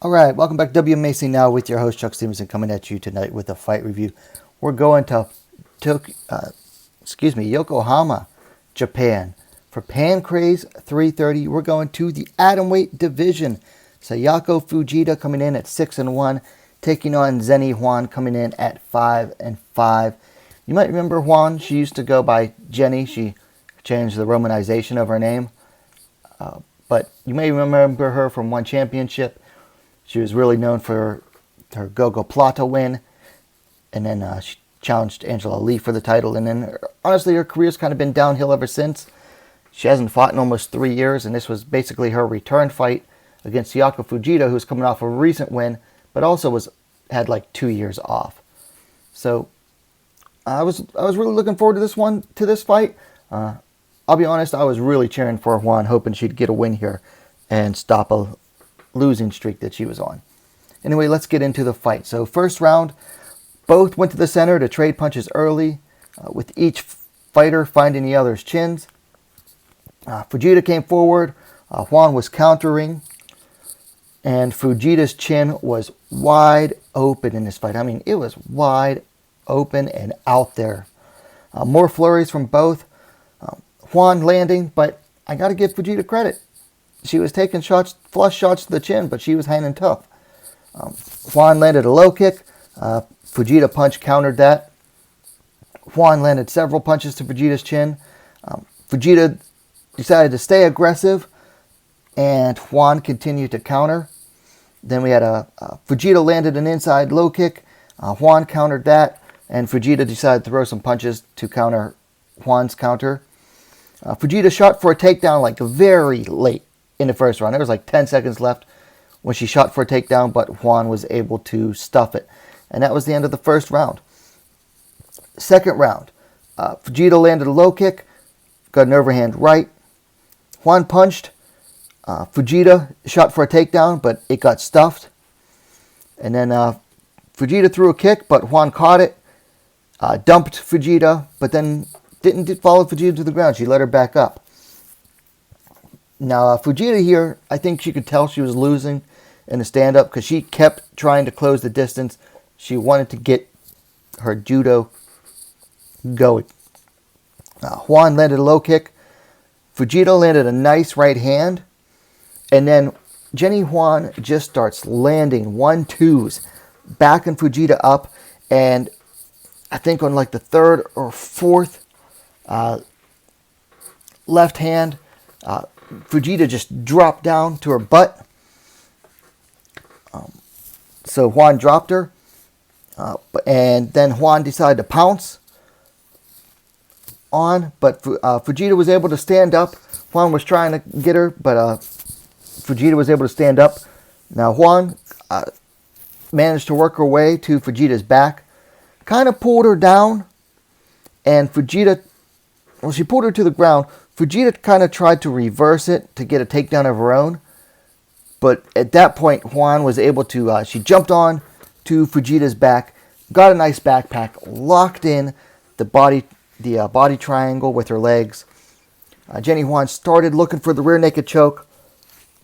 Alright, welcome back to WMAC Now with your host Chuck Stevenson coming at you tonight with a fight review. We're going to Yokohama, Japan. For Pancrase 330, we're going to the Atomweight division. Sayako Fujita coming in at 6-1, taking on Zenny Huang coming in at 5-5. You might remember Huang. She used to go by Jenny. She changed the romanization of her name. But you may remember her from one championship. She was really known for her Gogo Plata win. And then she challenged Angela Lee for the title. And then, honestly, her career's kind of been downhill ever since. She hasn't fought in almost 3 years. And this was basically her return fight against Sayako Fujita, who's coming off a recent win, but also had like 2 years off. So I was really looking forward to this fight. I'll be honest, I was really cheering for Juan, hoping she'd get a win here and stop a losing streak that she was on. Anyway, let's get into the fight. So first round, both went to the center to trade punches early, with each fighter finding the other's chins. Fujita came forward, Juan was countering, and Fujita's chin was wide open in this fight. I mean, it was wide open and out there. More flurries from both. Juan landing, but I got to give Fujita credit. She was taking flush shots to the chin, but she was hanging tough. Juan landed a low kick. Fujita punch countered that. Juan landed several punches to Fujita's chin. Fujita decided to stay aggressive, and Juan continued to counter. Then we had Fujita landed an inside low kick. Juan countered that, and Fujita decided to throw some punches to counter Juan's counter. Fujita shot for a takedown like very late in the first round. There was like 10 seconds left when she shot for a takedown, but Juan was able to stuff it. And that was the end of the first round. Second round, Fujita landed a low kick, got an overhand right. Juan punched. Fujita shot for a takedown, but it got stuffed. And then Fujita threw a kick, but Juan caught it, dumped Fujita, but then didn't follow Fujita to the ground. She let her back up. Now, Fujita here, I think she could tell she was losing in the stand-up because she kept trying to close the distance. She wanted to get her judo going. Juan landed a low kick. Fujita landed a nice right hand. And then Zenny Huang just starts landing 1-2s, backing Fujita up. And I think on like the third or fourth left hand, Fujita just dropped down to her butt. So Juan dropped her. And then Juan decided to pounce on. But Fujita was able to stand up. Juan was trying to get her, but Fujita was able to stand up. Now Juan managed to work her way to Fujita's back. Kind of pulled her down. And Fujita, she pulled her to the ground. Fujita kind of tried to reverse it to get a takedown of her own. But at that point, Juan was able to, she jumped on to Fujita's back, got a nice backpack, locked in the body triangle with her legs. Zenny Huang started looking for the rear naked choke.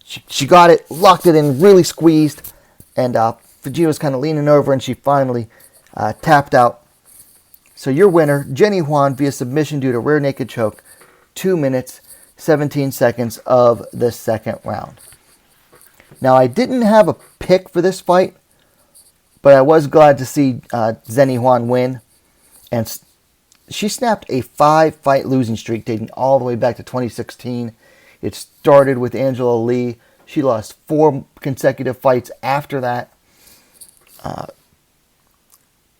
She got it, locked it in, really squeezed. And Fujita was kind of leaning over, and she finally tapped out. So your winner, Zenny Huang, via submission due to rear naked choke, 2 minutes, 17 seconds of the second round. Now, I didn't have a pick for this fight, but I was glad to see Zenny Huang win. And she snapped a 5-fight losing streak dating all the way back to 2016. It started with Angela Lee. She lost 4 consecutive fights after that.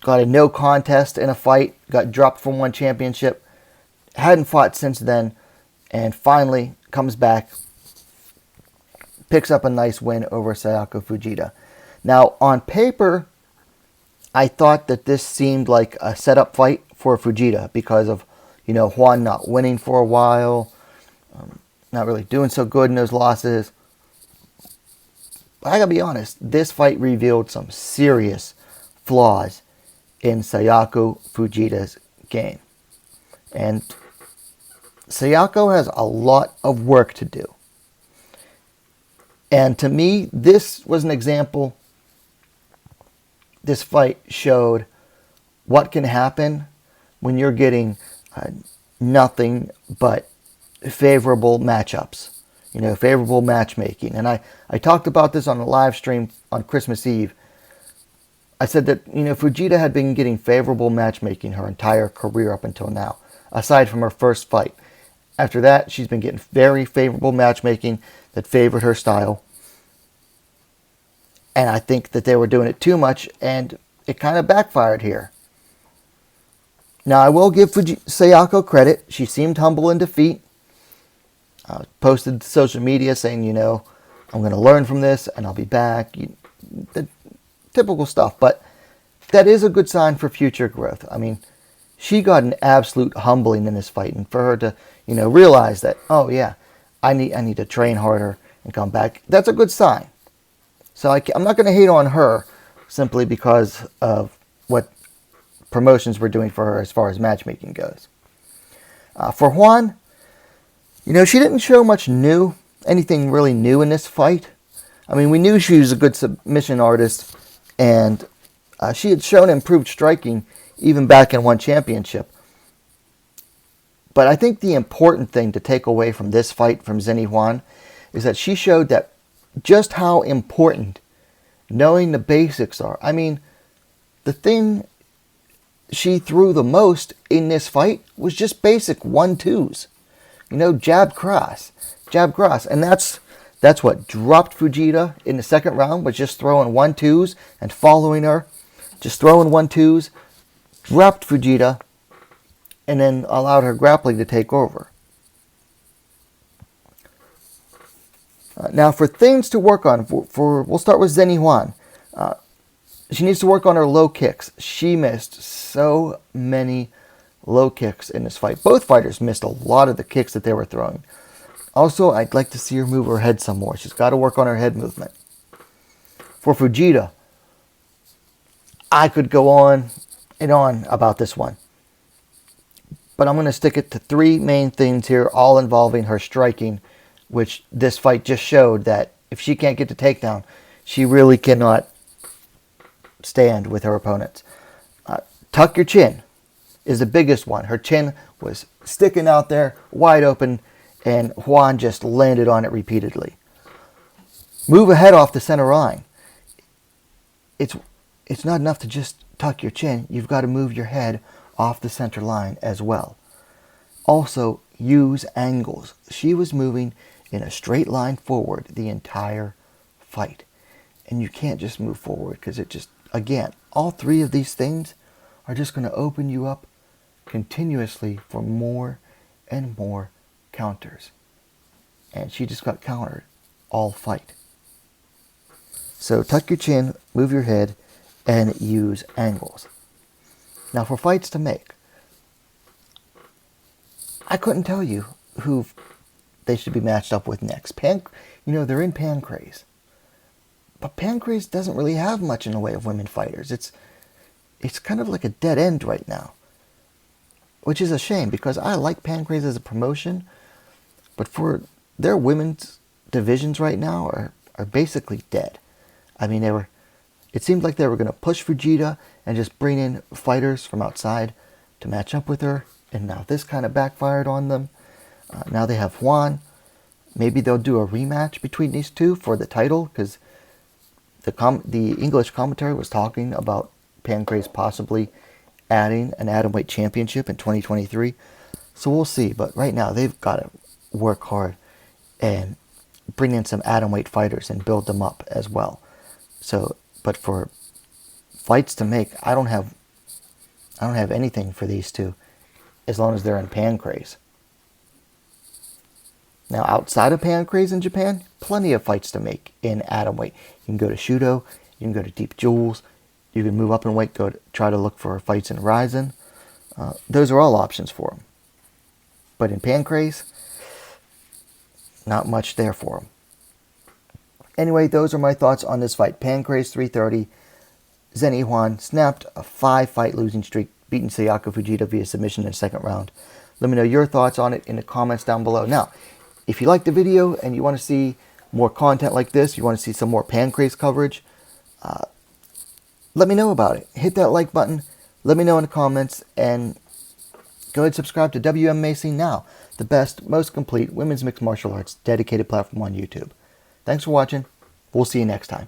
Got a no contest in a fight. Got dropped from one championship. Hadn't fought since then. And finally comes back. Picks up a nice win over Sayako Fujita. Now, on paper, I thought that this seemed like a setup fight for Fujita because of, Juan not winning for a while. Not really doing so good in those losses. But I gotta be honest, this fight revealed some serious flaws in Sayako Fujita's game. And Sayako has a lot of work to do. And to me, this was an example. This fight showed what can happen when you're getting nothing but favorable matchups, favorable matchmaking. And I talked about this on the live stream on Christmas Eve. I said that, Fujita had been getting favorable matchmaking her entire career up until now, aside from her first fight. After that, she's been getting very favorable matchmaking that favored her style. And I think that they were doing it too much, and it kind of backfired here. Now, I will give Sayako credit. She seemed humble in defeat. Posted to social media saying, I'm going to learn from this and I'll be back. The typical stuff. But that is a good sign for future growth. I mean, she got an absolute humbling in this fight. And for her to, realize that, oh, yeah, I need to train harder and come back, that's a good sign. So I'm not going to hate on her simply because of what promotions were doing for her as far as matchmaking goes. For Huang, she didn't show anything really new in this fight. I mean, we knew she was a good submission artist, and she had shown improved striking even back in one championship. But I think the important thing to take away from this fight from Zenny Huang is that she showed that just how important knowing the basics are. I mean, the thing she threw the most in this fight was just basic 1-2s. Jab cross. And that's what dropped Fujita in the second round, was just throwing 1-2s and following her. Just throwing 1-2s, dropped Fujita, and then allowed her grappling to take over. Now, for things to work on, we'll start with Zenny Huang. She needs to work on her low kicks. She missed so many low kicks in this fight. Both fighters missed a lot of the kicks that they were throwing. Also, I'd like to see her move her head some more. She's got to work on her head movement. For Fujita, I could go on and on about this one. But I'm going to stick it to three main things here, all involving her striking, which this fight just showed that if she can't get the takedown, she really cannot stand with her opponents. Tuck your chin is the biggest one. Her chin was sticking out there, wide open, and Huang just landed on it repeatedly. Move ahead off the center line. It's not enough to just tuck your chin. You've got to move your head off the center line as well. Also, use angles. She was moving in a straight line forward the entire fight. And you can't just move forward because again, all three of these things are just going to open you up continuously for more and more counters. And she just got countered all fight. So tuck your chin, move your head, and use angles. Now for fights to make, I couldn't tell you who they should be matched up with next. They're in Pancrase. But Pancrase doesn't really have much in the way of women fighters. It's kind of like a dead end right now. Which is a shame, because I like Pancrase as a promotion. But for their women's divisions right now are basically dead. I mean, it seemed like they were going to push Fujita and just bring in fighters from outside to match up with her. And now this kind of backfired on them. Now they have Huang. Maybe they'll do a rematch between these two for the title, because the English commentary was talking about Pancrase possibly adding an Atomweight championship in 2023. So we'll see. But right now they've got to work hard and bring in some Atomweight fighters and build them up as well. So, but for fights to make, I don't have anything for these two as long as they're in Pancrase. Now, outside of Pancrase in Japan, plenty of fights to make in Atomweight. You can go to Shudo, you can go to Deep Jewels, you can move up in weight, try to look for fights in Ryzen. Those are all options for them. But in Pancrase, not much there for them. Anyway, those are my thoughts on this fight. Pancrase 330, Zenny Huang snapped a 5-fight losing streak, beating Sayako Fujita via submission in the second round. Let me know your thoughts on it in the comments down below. Now, if you liked the video and you want to see more content like this, you want to see some more Pancrase coverage, let me know about it. Hit that like button. Let me know in the comments. And go ahead and subscribe to Wmma now, the best, most complete women's mixed martial arts dedicated platform on YouTube. Thanks for watching. We'll see you next time.